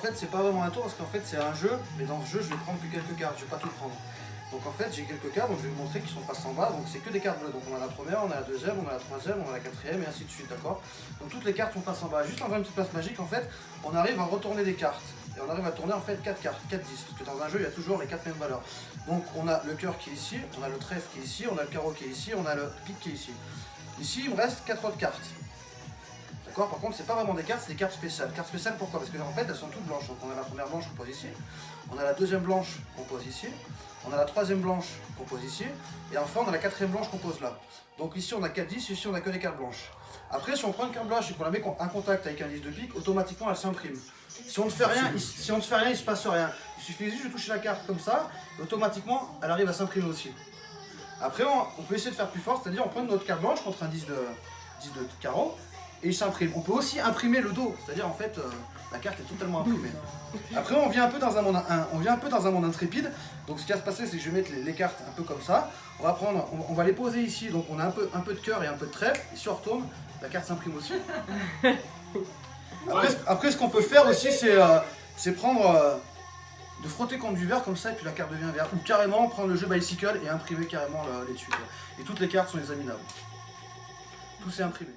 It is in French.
fait c'est pas vraiment un tour parce qu'en fait c'est un jeu, mais dans ce jeu je vais prendre que quelques cartes, je vais pas tout prendre. Donc en fait j'ai quelques cartes, donc je vais vous montrer qu'ils sont face en bas, donc c'est que des cartes bleues. Donc on a la première, on a la deuxième, on a la troisième, on a la quatrième et ainsi de suite, d'accord. Donc toutes les cartes sont face en bas. Juste en faisant une petite place magique, en fait, on arrive à retourner des cartes. Et on arrive à tourner en fait 4 cartes, 4 10, parce que dans un jeu il y a toujours les 4 mêmes valeurs. Donc on a le cœur qui est ici, on a le trèfle qui est ici, on a le carreau qui est ici, on a le pique qui est ici. Ici il me reste 4 autres cartes. D'accord. Par contre c'est pas vraiment des cartes, c'est des cartes spéciales. Cartes spéciales pourquoi? Parce que en fait elles sont toutes blanches. Donc on a la première blanche qu'on pose ici, on a la deuxième blanche qu'on pose ici, on a la troisième blanche qu'on pose ici, et enfin on a la quatrième blanche qu'on pose là. Donc ici on a 4 10, ici on a que des cartes blanches. Après si on prend une carte blanche et qu'on la met en contact avec un 10 de pique, automatiquement elle s'imprime. Si on ne fait rien, il se passe rien. Il suffit juste de toucher la carte comme ça, et automatiquement elle arrive à s'imprimer aussi. Après on peut essayer de faire plus fort, c'est-à-dire on prend notre carte blanche contre un 10 de carreau, et il s'imprime. On peut aussi imprimer le dos, c'est-à-dire en fait la carte est totalement imprimée. Après on vient un peu dans un monde, intrépide. Donc ce qui va se passer c'est que je vais mettre les cartes un peu comme ça. On va les poser ici, donc on a un peu de cœur et un peu de trèfle, et si on retourne, la carte s'imprime aussi. Après ce qu'on peut faire aussi c'est prendre de frotter contre du verre comme ça et puis la carte devient verte. Ou carrément prendre le jeu Bicycle et imprimer carrément les dessus. Et toutes les cartes sont examinables. Tout c'est imprimé.